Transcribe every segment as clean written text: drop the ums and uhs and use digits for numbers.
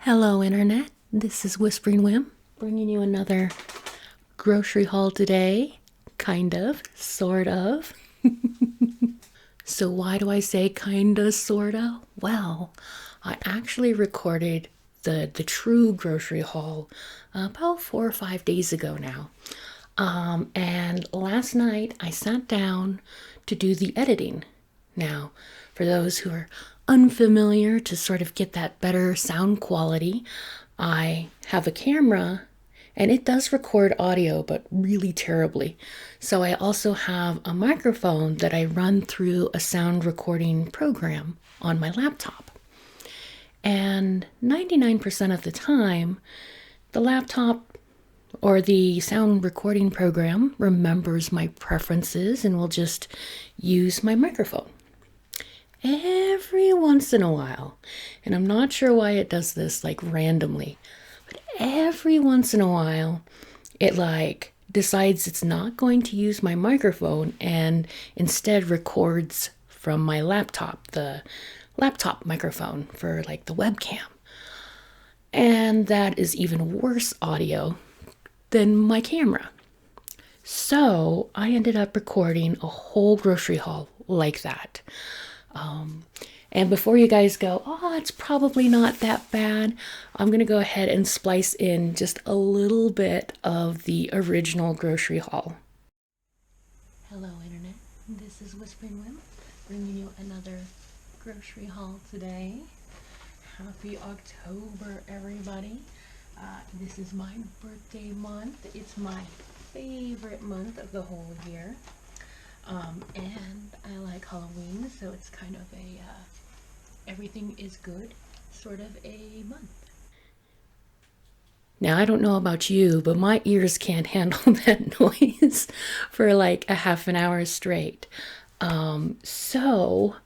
Hello, Internet. This is Whispering Wim, bringing you another grocery haul today. Kind of, sort of. So, why do I say kinda, sorta? Well, I actually recorded the true grocery haul about 4 or 5 days ago now. And last night I sat down to do the editing. Now, for those who are unfamiliar, to sort of get that better sound quality, I have a camera and it does record audio, but really terribly. So I also have a microphone that I run through a sound recording program on my laptop. And 99% of the time, the laptop or the sound recording program remembers my preferences and will just use my microphone. Every once in a while, and I'm not sure why it does this like randomly, but every once in a while, it like decides it's not going to use my microphone and instead records from my laptop, the laptop microphone for like the webcam. And that is even worse audio than my camera. So I ended up recording a whole grocery haul like that. And before you guys go, oh, it's probably not that bad, I'm going to go ahead and splice in just a little bit of the original grocery haul. Hello, Internet. This is Whispering Wim, bringing you another grocery haul today. Happy October, everybody. This is my birthday month. It's my favorite month of the whole year. And I like Halloween, so it's kind of a everything is good sort of a month. Now, I don't know about you, but my ears can't handle that noise for like a half an hour straight. So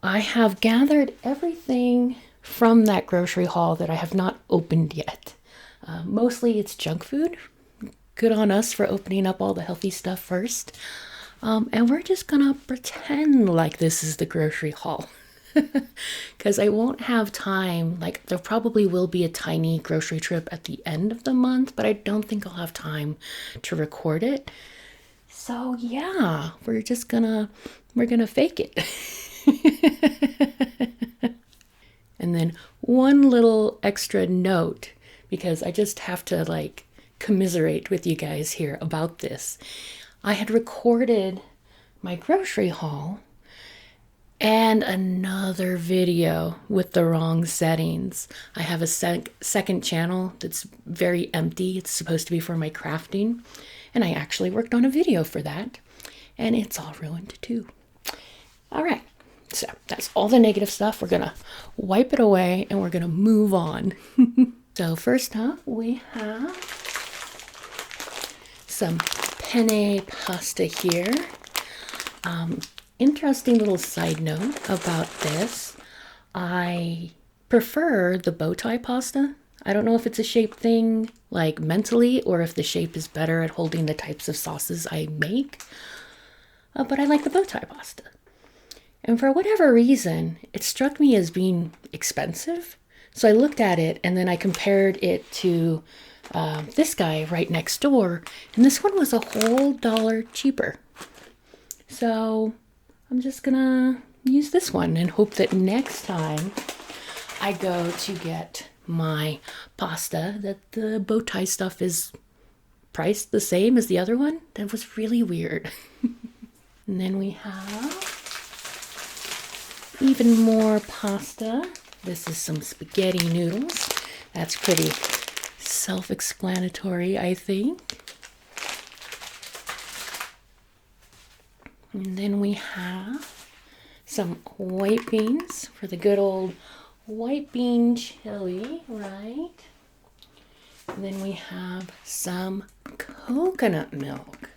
I have gathered everything from that grocery haul that I have not opened yet. Mostly it's junk food. Good on us for opening up all the healthy stuff first. And we're just gonna pretend like this is the grocery haul. Because I won't have time. Like, there probably will be a tiny grocery trip at the end of the month, but I don't think I'll have time to record it. So yeah, we're gonna fake it. And then one little extra note, because I just have to like commiserate with you guys here about this. I had recorded my grocery haul and another video with the wrong settings. I have a second channel that's very empty. It's supposed to be for my crafting. And I actually worked on a video for that. And it's all ruined too. All right. So that's all the negative stuff. We're going to wipe it away and we're going to move on. So first up, we have some penne pasta here. Interesting little side note about this. I prefer the bow tie pasta. I don't know if it's a shape thing, like mentally, or if the shape is better at holding the types of sauces I make. But I like the bow tie pasta. And for whatever reason, it struck me as being expensive. So I looked at it and then I compared it to this guy right next door, and this one was a whole $1 cheaper. So I'm just gonna use this one and hope that next time I go to get my pasta that the bow tie stuff is priced the same as the other one. That was really weird. And then we have even more pasta. This is some spaghetti noodles. That's pretty self-explanatory, I think. And then we have some white beans for the good old white bean chili, right? And then we have some coconut milk.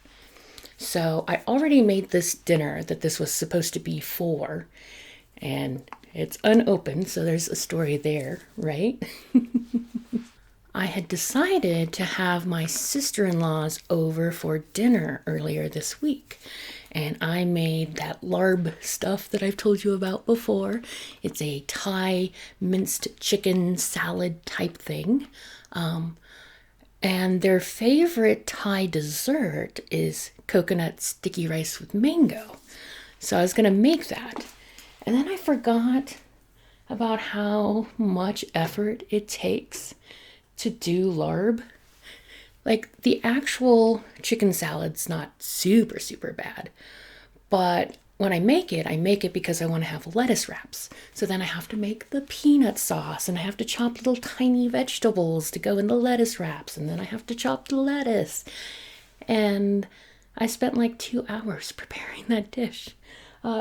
So I already made this dinner that this was supposed to be for, and it's unopened, so there's a story there, right? I had decided to have my sister-in-laws over for dinner earlier this week. and I made that larb stuff that I've told you about before. It's a Thai minced chicken salad type thing. And their favorite Thai dessert is coconut sticky rice with mango. So I was gonna make that. And then I forgot about how much effort it takes to do larb. Like the actual chicken salad's not super, super bad. But when I make it because I want to have lettuce wraps. So then I have to make the peanut sauce and I have to chop little tiny vegetables to go in the lettuce wraps. And then I have to chop the lettuce. And I spent like 2 hours preparing that dish.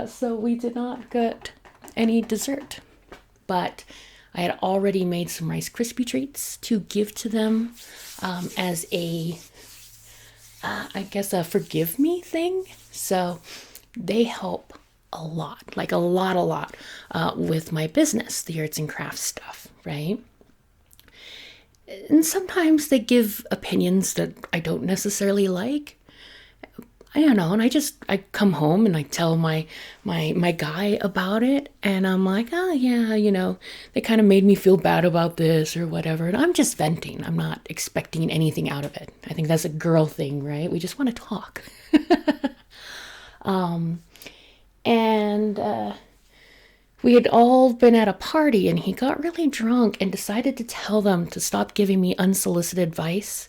So we did not get any dessert. But I had already made some Rice Krispie treats to give to them as I guess a forgive me thing. So they help a lot, like a lot, with my business, the arts and crafts stuff, right? And sometimes they give opinions that I don't necessarily like. I don't know, and I come home and I tell my guy about it, and I'm like, oh yeah, they kind of made me feel bad about this or whatever, and I'm just venting. I'm not expecting anything out of it. I think that's a girl thing, right? We just want to talk. And we had all been at a party, and he got really drunk and decided to tell them to stop giving me unsolicited advice,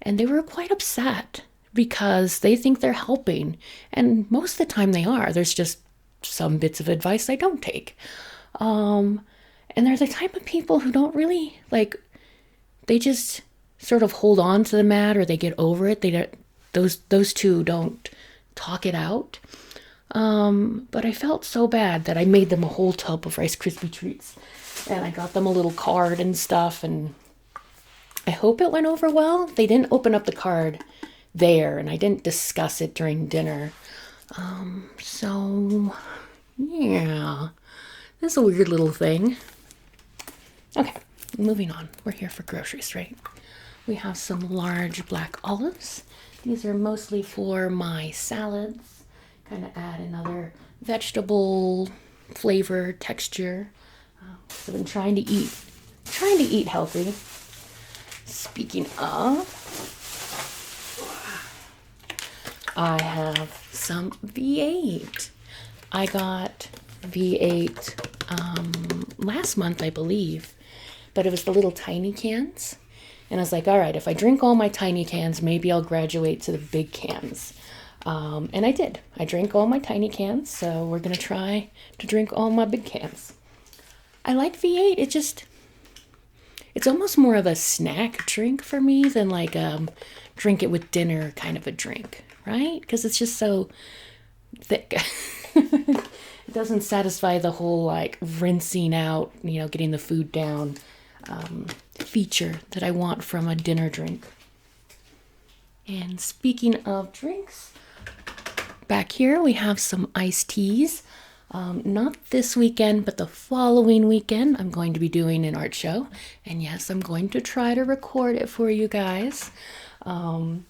and they were quite upset because they think they're helping. And most of the time they are. There's just some bits of advice I don't take. And they're the type of people who don't really, like, they just sort of hold on to the mat or they get over it. They don't, those two don't talk it out. But I felt so bad that I made them a whole tub of Rice Krispie treats. And I got them a little card and stuff. And I hope it went over well. They didn't open up the card there, and I didn't discuss it during dinner. So yeah, that's a weird little thing. Okay, moving on. We're here for groceries, right? We have some large black olives. These are mostly for my salads. Kind of add another vegetable flavor, texture. So I've been trying to eat healthy. Speaking of, I have some V8. I got V8 last month, I believe, but it was the little tiny cans. And I was like, all right, if I drink all my tiny cans, maybe I'll graduate to the big cans. And I did. I drank all my tiny cans, so we're going to try to drink all my big cans. I like V8. It's almost more of a snack drink for me than like drink it with dinner kind of a drink, right? Because it's just so thick. It doesn't satisfy the whole like rinsing out, getting the food down feature that I want from a dinner drink. And speaking of drinks, back here we have some iced teas. Not this weekend, but the following weekend, I'm going to be doing an art show. And yes, I'm going to try to record it for you guys. And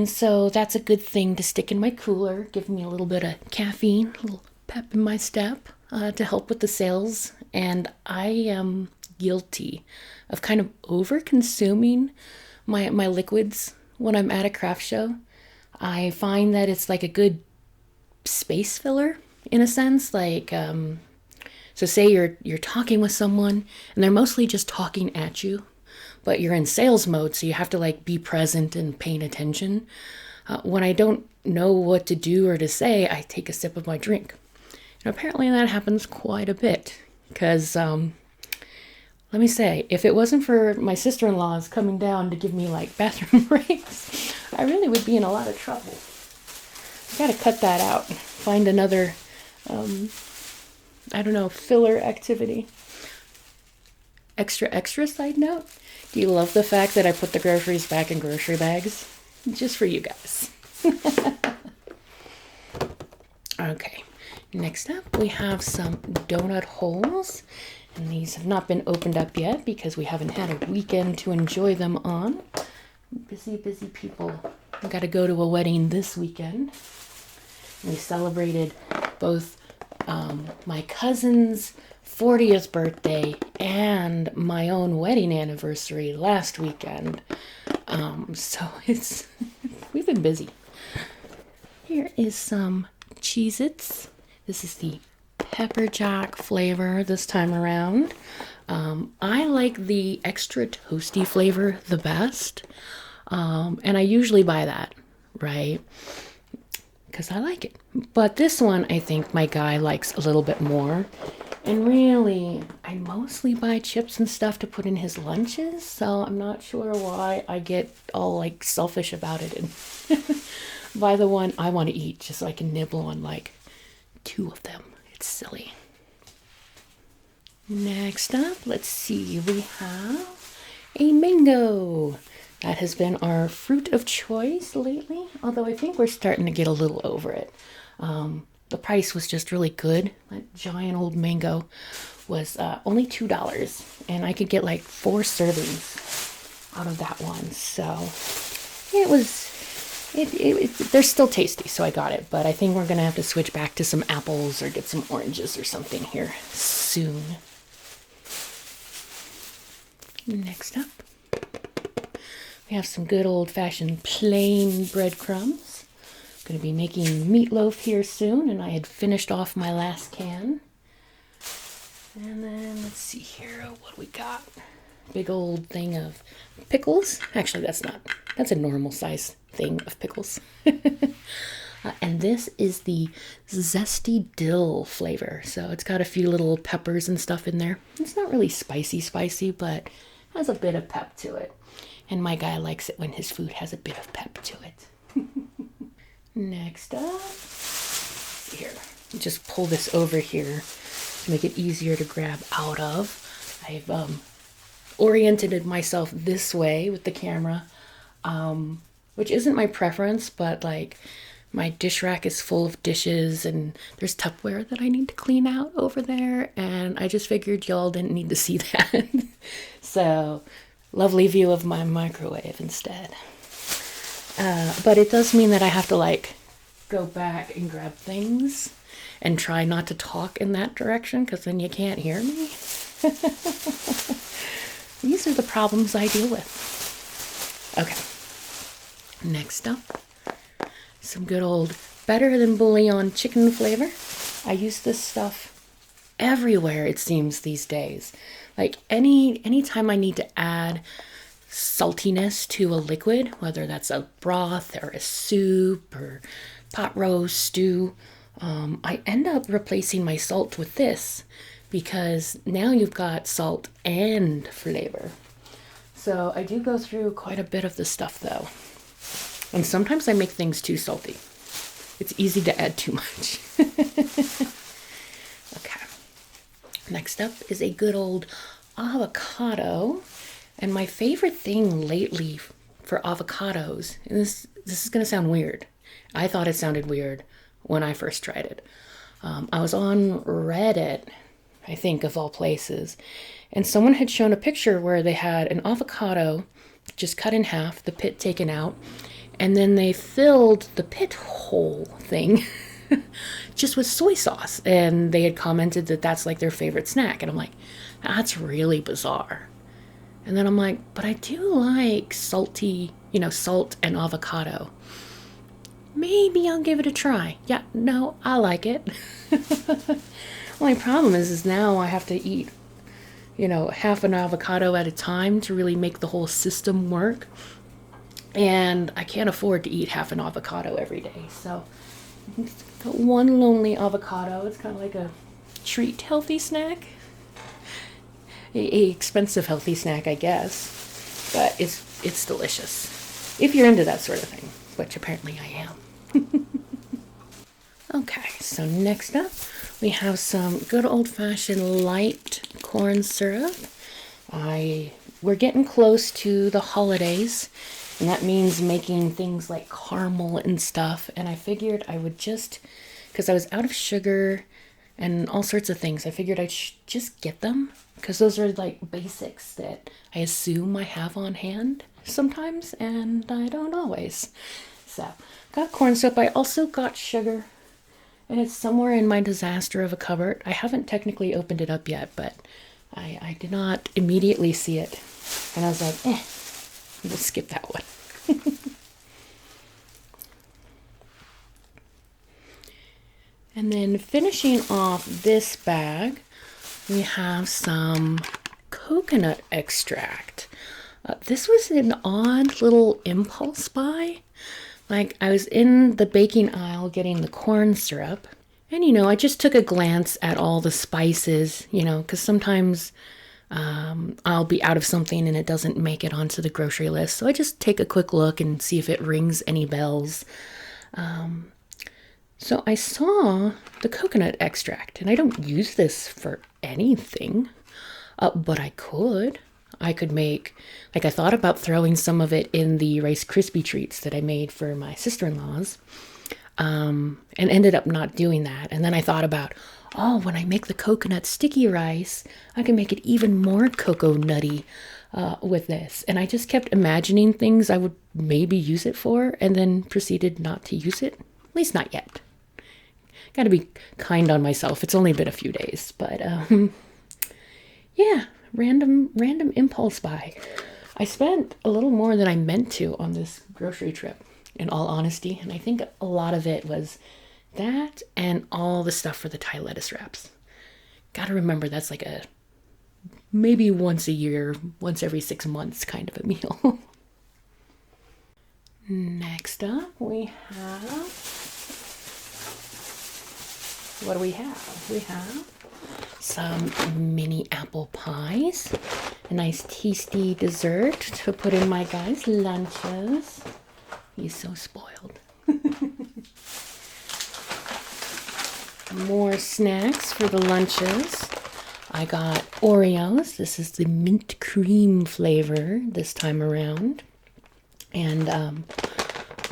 so that's a good thing to stick in my cooler, give me a little bit of caffeine, a little pep in my step to help with the sales. And I am guilty of kind of over consuming my liquids when I'm at a craft show. I find that it's like a good space filler in a sense. Like, so say you're talking with someone and they're mostly just talking at you, but you're in sales mode, so you have to like be present and paying attention. When I don't know what to do or to say, I take a sip of my drink. And apparently that happens quite a bit because, let me say, if it wasn't for my sister-in-laws coming down to give me like bathroom breaks, I really would be in a lot of trouble. I gotta cut that out. Find another, filler activity. Extra side note. Do you love the fact that I put the groceries back in grocery bags? Just for you guys. Okay. Next up, we have some donut holes. And these have not been opened up yet because we haven't had a weekend to enjoy them on. Busy people I got to go to a wedding this weekend. We celebrated both my cousin's 40th birthday and my own wedding anniversary last weekend. So we've been busy. Here is some Cheez-Its. This is the pepper jack flavor this time around. I like the extra toasty flavor the best. And I usually buy that, right? Because I like it. But this one, I think my guy likes a little bit more. And really, I mostly buy chips and stuff to put in his lunches. So I'm not sure why I get all like selfish about it and buy the one I want to eat just so I can nibble on like 2 of them. It's silly. Next up, let's see, we have a mango. That has been our fruit of choice lately, although I think we're starting to get a little over it. The price was just really good. That giant old mango was only $2, and I could get like 4 servings out of that one. So they're still tasty, so I got it. But I think we're gonna have to switch back to some apples or get some oranges or something here soon. Next up, we have some good old-fashioned plain breadcrumbs. Going to be making meatloaf here soon, and I had finished off my last can. And then let's see here, what do we got? Big old thing of pickles. Actually, that's a normal size thing of pickles. And this is the zesty dill flavor. So it's got a few little peppers and stuff in there. It's not really spicy, but has a bit of pep to it. And my guy likes it when his food has a bit of pep to it. Next up, here, just pull this over here to make it easier to grab out of. I've oriented myself this way with the camera, which isn't my preference, but like my dish rack is full of dishes and there's Tupperware that I need to clean out over there, and I just figured y'all didn't need to see that. So lovely view of my microwave instead. But it does mean that I have to like go back and grab things and try not to talk in that direction, because then you can't hear me. These are the problems I deal with. Okay, next up, some good old better than bouillon chicken flavor. I use this stuff everywhere, it seems, these days. Like anytime I need to add saltiness to a liquid, whether that's a broth or a soup or pot roast, stew, I end up replacing my salt with this, because now you've got salt and flavor. So I do go through quite a bit of this stuff though. And sometimes I make things too salty. It's easy to add too much. Okay. Next up is a good old avocado. And my favorite thing lately for avocados, and this is going to sound weird. I thought it sounded weird when I first tried it. I was on Reddit, I think, of all places, and someone had shown a picture where they had an avocado just cut in half, the pit taken out, and then they filled the pit hole thing just with soy sauce. And they had commented that that's like their favorite snack. And I'm like, that's really bizarre. And then I'm like, but I do like salty, salt and avocado. Maybe I'll give it a try. Yeah, no, I like it. Only problem is now I have to eat, half an avocado at a time to really make the whole system work. And I can't afford to eat half an avocado every day. So got one lonely avocado. It's kind of like a treat healthy snack. A expensive healthy snack, I guess. But it's delicious. If you're into that sort of thing, which apparently I am. Okay, so next up we have some good old-fashioned light corn syrup. We're getting close to the holidays, and that means making things like caramel and stuff. And I figured I would just, because I was out of sugar and all sorts of things. I figured I should just get them because those are like basics that I assume I have on hand sometimes, and I don't always. So, got corn syrup. I also got sugar, and it's somewhere in my disaster of a cupboard. I haven't technically opened it up yet, but I did not immediately see it. And I was like, we'll skip that one. And then finishing off this bag, we have some coconut extract. This was an odd little impulse buy. Like, I was in the baking aisle getting the corn syrup, and I just took a glance at all the spices, because sometimes I'll be out of something and it doesn't make it onto the grocery list. So I just take a quick look and see if it rings any bells. So I saw the coconut extract, and I don't use this for anything, but I could. I could make, like, I thought about throwing some of it in the Rice Krispie treats that I made for my sister-in-laws, and ended up not doing that. And then I thought about, when I make the coconut sticky rice, I can make it even more cocoa nutty with this. And I just kept imagining things I would maybe use it for, and then proceeded not to use it. At least not yet. Got to be kind on myself. It's only been a few days, but yeah, random impulse buy. I spent a little more than I meant to on this grocery trip, in all honesty, and I think a lot of it was that and all the stuff for the Thai lettuce wraps. Got to remember that's like a maybe once a year, once every 6 months kind of a meal. Next up, we have... What do we have? We have some mini apple pies, a nice tasty dessert to put in my guys' lunches. He's so spoiled. More snacks for the lunches. I got Oreos. This is the mint cream flavor this time around. And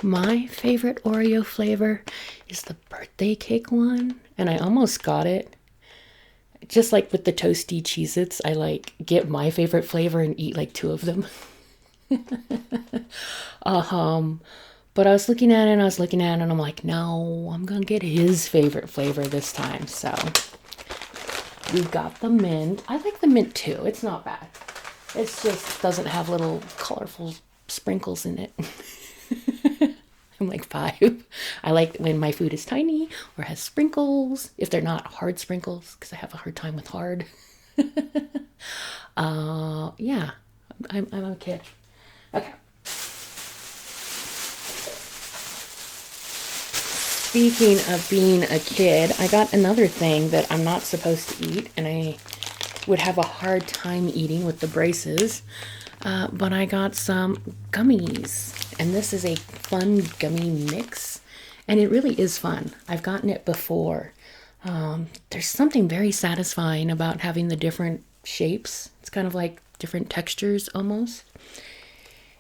my favorite Oreo flavor is the birthday cake one. And I almost got it. Just like with the toasty Cheez-Its, I like get my favorite flavor and eat like 2 of them. But I was looking at it and I'm like, no, I'm gonna get his favorite flavor this time. So we've got the mint. I like the mint too. It's not bad. It just doesn't have little colorful sprinkles in it. I'm like 5. I like when my food is tiny or has sprinkles, if they're not hard sprinkles, because I have a hard time with hard. Yeah, I'm a kid. Okay. Speaking of being a kid, I got another thing that I'm not supposed to eat, and I would have a hard time eating with the braces. But I got some gummies, and this is a fun gummy mix, and it really is fun. I've gotten it before. There's something very satisfying about having the different shapes. It's kind of like different textures almost.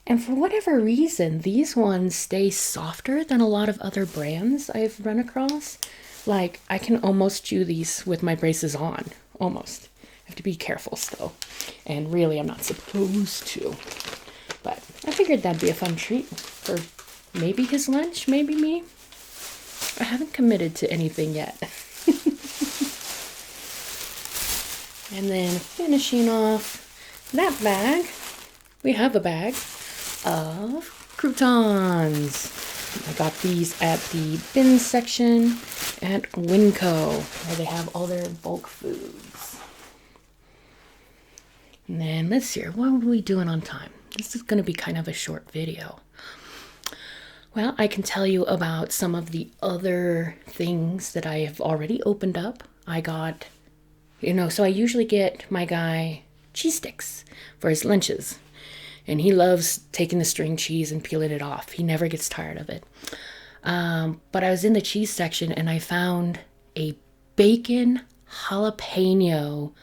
And for whatever reason, these ones stay softer than a lot of other brands I've run across. Like, I can almost chew these with my braces on, almost. I have to be careful still. And really, I'm not supposed to. But I figured that'd be a fun treat for maybe his lunch, maybe me. I haven't committed to anything yet. And then finishing off that bag, we have a bag of croutons. I got these at the bin section at Winco, where they have all their bulk foods. And then let's see, what are we doing on time? This is going to be kind of a short video. Well, I can tell you about some of the other things that I have already opened up. I got, so I usually get my guy cheese sticks for his lunches. And he loves taking the string cheese and peeling it off. He never gets tired of it. But I was in the cheese section and I found a bacon jalapeno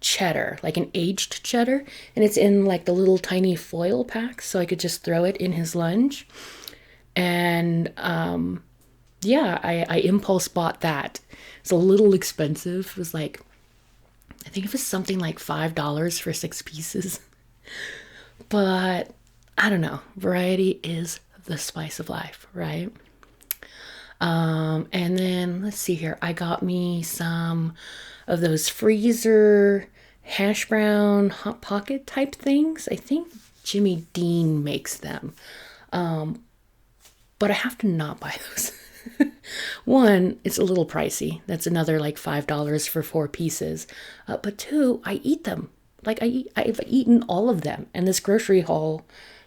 cheddar, like an aged cheddar, and it's in like the little tiny foil packs, so I could just throw it in his lunch. And Yeah, I impulse bought that. It's a little expensive. It was like, I think it was something like $5 for 6 pieces. But I don't know. Variety is the spice of life, right? And then let's see here. I got me some of those freezer hash brown hot pocket type things. I think Jimmy Dean makes them. But I have to not buy those. One, it's a little pricey. That's another like $5 for 4 pieces. But two, I eat them. Like I've eaten all of them. And this grocery haul,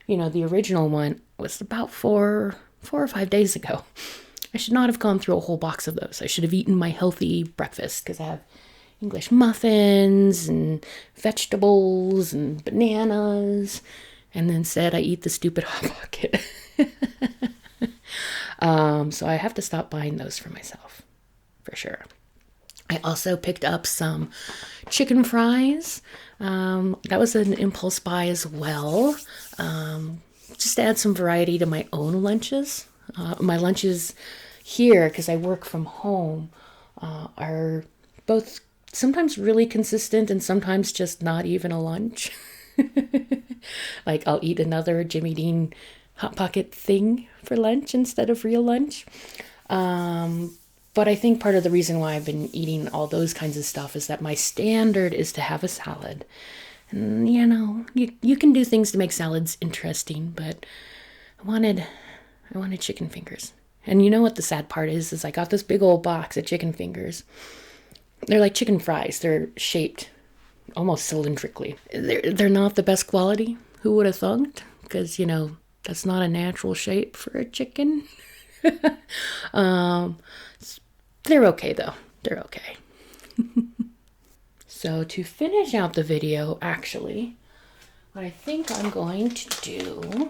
the original one was about 4 or 5 days ago. I should not have gone through a whole box of those. I should have eaten my healthy breakfast because I have English muffins and vegetables and bananas. And then said I eat the stupid Hot Pocket. So I have to stop buying those for myself, for sure. I also picked up some chicken fries. That was an impulse buy as well. Just to add some variety to my own lunches. My lunches here, because I work from home, are both sometimes really consistent and sometimes just not even a lunch. Like I'll eat another Jimmy Dean Hot Pocket thing for lunch instead of real lunch. But I think part of the reason why I've been eating all those kinds of stuff is that my standard is to have a salad. And you can do things to make salads interesting, but I wanted chicken fingers. And you know what the sad part is I got this big old box of chicken fingers. They're like chicken fries. They're shaped almost cylindrically. They're not the best quality. Who would have thought? Because, that's not a natural shape for a chicken. They're okay though. They're okay. So to finish out the video, actually, what I think I'm going to do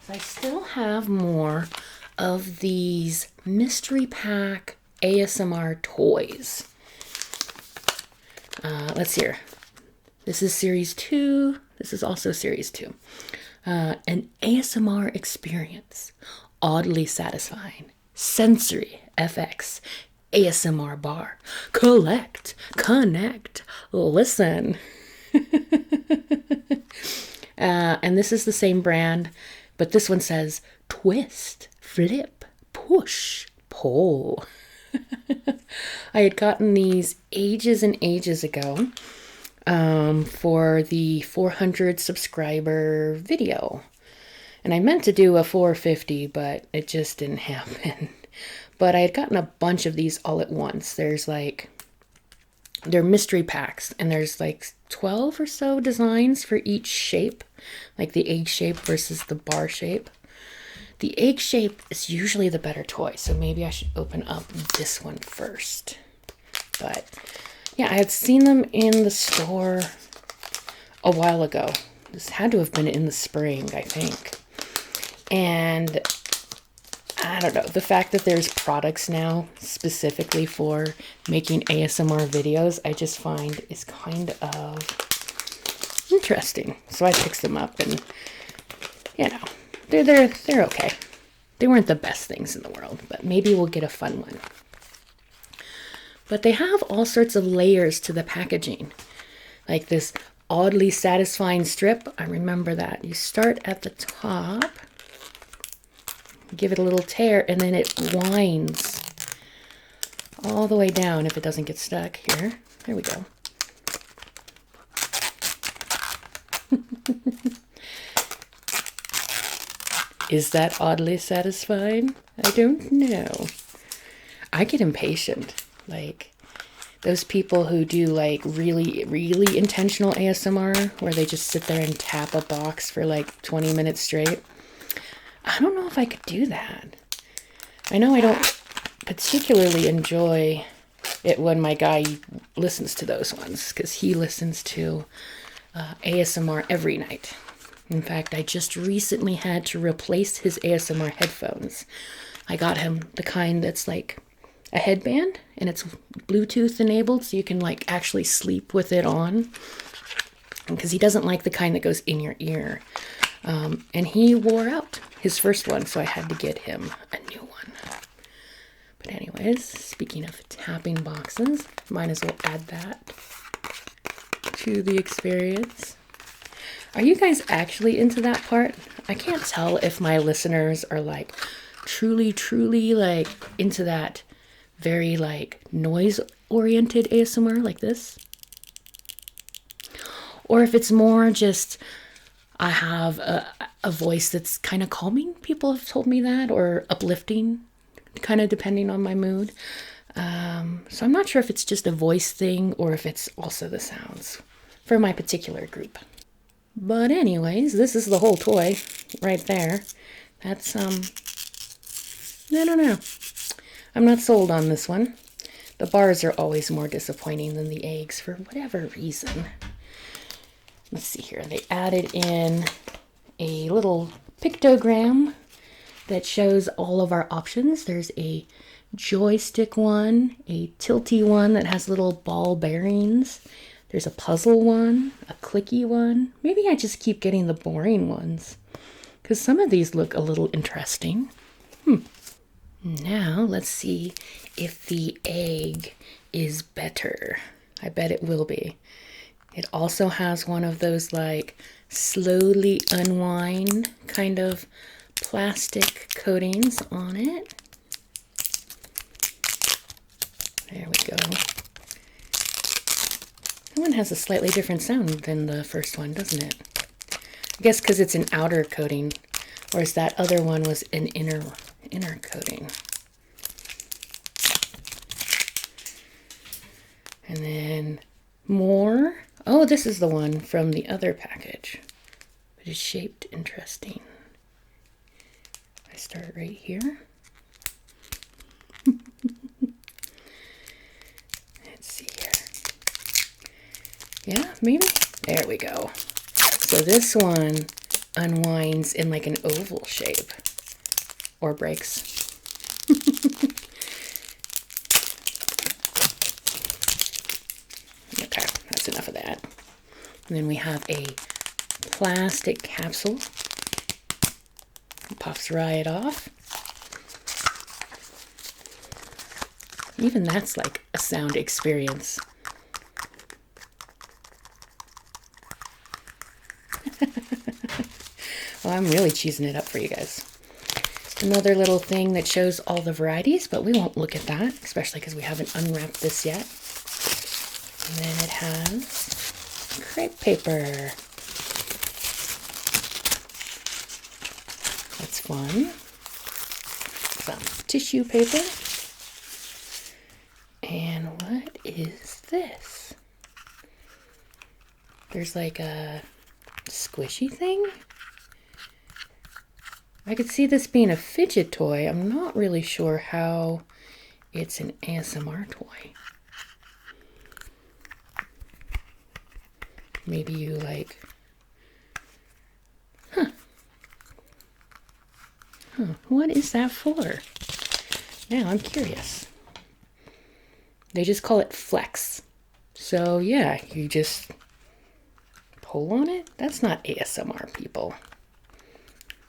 is I still have more of these mystery pack ASMR toys. Let's see here. This is series 2. This is also series 2. An ASMR experience. Oddly satisfying. Sensory FX. ASMR bar. Collect. Connect. Listen. And this is the same brand, but this one says twist, flip, push, pull. I had gotten these ages and ages ago for the 400 subscriber video. And I meant to do a 450, but it just didn't happen. But I had gotten a bunch of these all at once. They're mystery packs, and there's like 12 or so designs for each shape, like the egg shape versus the bar shape. The egg shape is usually the better toy, so maybe I should open up this one first. But yeah, I had seen them in the store a while ago. This had to have been in the spring, I think. And I don't know, the fact that there's products now specifically for making ASMR videos, I just find is kind of interesting. So I picked them up, and they're okay. They weren't the best things in the world, but maybe we'll get a fun one. But they have all sorts of layers to the packaging, like this oddly satisfying strip. I remember that. You start at the top, give it a little tear, and then it winds all the way down if it doesn't get stuck here. There we go. Is that oddly satisfying? I don't know. I get impatient. Like those people who do like really, really intentional ASMR where they just sit there and tap a box for like 20 minutes straight. I don't know if I could do that. I know I don't particularly enjoy it when my guy listens to those ones, because he listens to ASMR every night. In fact, I just recently had to replace his ASMR headphones. I got him the kind that's like a headband, and it's Bluetooth enabled, so you can like actually sleep with it on, because he doesn't like the kind that goes in your ear. And he wore out his first one, so I had to get him a new one. But anyways, speaking of tapping boxes, might as well add that to the experience. Are you guys actually into that part? I can't tell if my listeners are like truly like into that very like noise oriented ASMR like this, or if it's more just I have a voice that's kind of calming. People have told me that, or uplifting, kind of depending on my mood. So I'm not sure if it's just a voice thing or if it's also the sounds for my particular group. But anyways, this is the whole toy right there. That's, I don't know. I'm not sold on this one. The bars are always more disappointing than the eggs for whatever reason. Let's see here. They added in a little pictogram that shows all of our options. There's a joystick one, a tilty one that has little ball bearings. There's a puzzle one, a clicky one. Maybe I just keep getting the boring ones because some of these look a little interesting. Now let's see if the egg is better. I bet it will be. It also has one of those like slowly unwind kind of plastic coatings on it. There we go. That one has a slightly different sound than the first one, doesn't it? I guess because it's an outer coating, whereas that other one was an inner coating. And then more. Oh, this is the one from the other package. But it's shaped interesting. I start right here. Let's see here. Yeah, maybe. There we go. So this one unwinds in like an oval shape. Or breaks. Okay, that's enough of that. And then we have a plastic capsule. It pops right off. Even that's like a sound experience. Well, I'm really cheesing it up for you guys. Another little thing that shows all the varieties, but we won't look at that, especially because we haven't unwrapped this yet. And then it has crepe paper. That's fun. Some tissue paper. And what is this? There's like a squishy thing. I could see this being a fidget toy. I'm not really sure how it's an ASMR toy. Maybe you like, what is that for? Now I'm curious. They just call it Flex. So yeah, you just pull on it. That's not ASMR, people.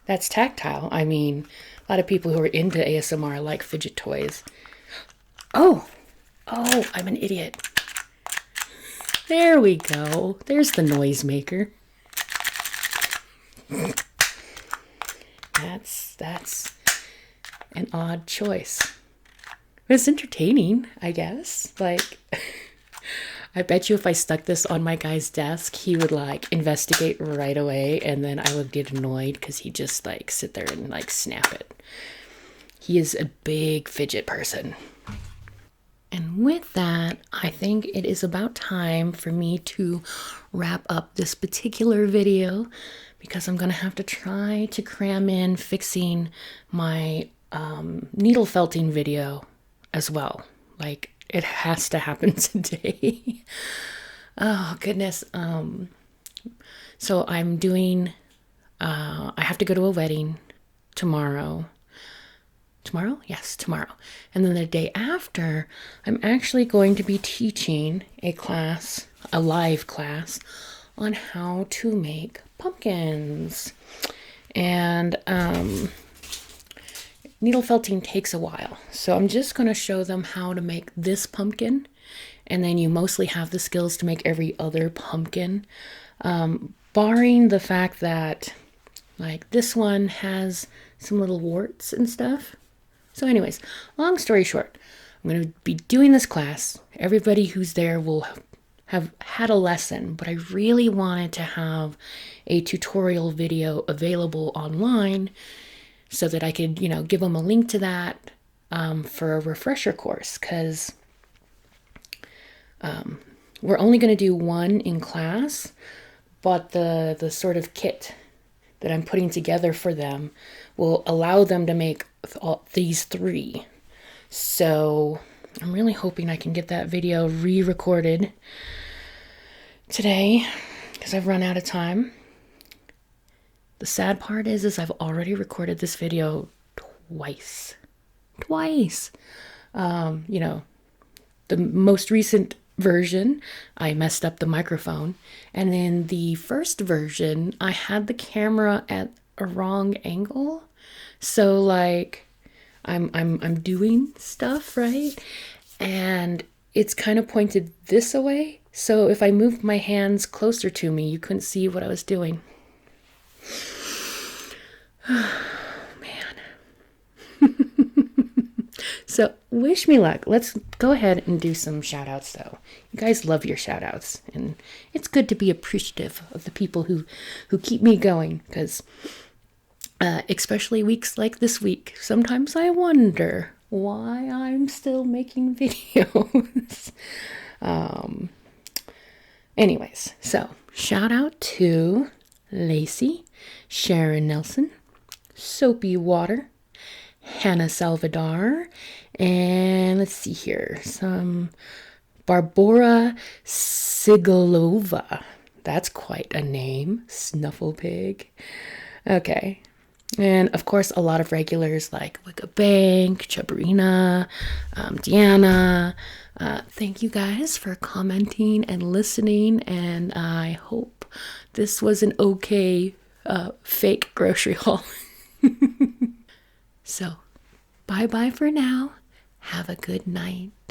That's tactile. I mean, a lot of people who are into ASMR like fidget toys. Oh, I'm an idiot. There we go. There's the noisemaker. That's an odd choice. It's entertaining, I guess. Like, I bet you if I stuck this on my guy's desk, he would like investigate right away, and then I would get annoyed because he'd just like sit there and like snap it. He is a big fidget person. And with that, I think it is about time for me to wrap up this particular video because I'm going to have to try to cram in fixing my needle felting video as well. Like, it has to happen today. Oh, goodness. So I'm doing, I have to go to a wedding tomorrow. Tomorrow? Yes, tomorrow. And then the day after, I'm actually going to be teaching a class, a live class, on how to make pumpkins. And needle felting takes a while. So I'm just going to show them how to make this pumpkin. And then you mostly have the skills to make every other pumpkin. Barring the fact that like this one has some little warts and stuff. So anyways, long story short, I'm going to be doing this class. Everybody who's there will have had a lesson, but I really wanted to have a tutorial video available online so that I could, give them a link to that for a refresher course, because we're only going to do one in class, but the sort of kit that I'm putting together for them will allow them to make these 3. So I'm really hoping I can get that video re-recorded today because I've run out of time. The sad part is I've already recorded this video twice. The most recent version, I messed up the microphone, and in the first version, I had the camera at a wrong angle. So like, I'm doing stuff, right? And it's kind of pointed this way. So if I moved my hands closer to me, you couldn't see what I was doing. So wish me luck. Let's go ahead and do some shout outs though. You guys love your shout outs, and it's good to be appreciative of the people who keep me going, because especially weeks like this week, sometimes I wonder why I'm still making videos. Anyways, so shout out to Lacey, Sharon Nelson, Soapy Water, Hannah Salvador, and let's see here, some Barbara Sigalova. That's quite a name, Snuffle Pig. Okay. And of course, a lot of regulars like Wicca Bank, Chabarina, Deanna. Thank you guys for commenting and listening, and I hope this was an okay fake grocery haul. So, bye-bye for now. Have a good night.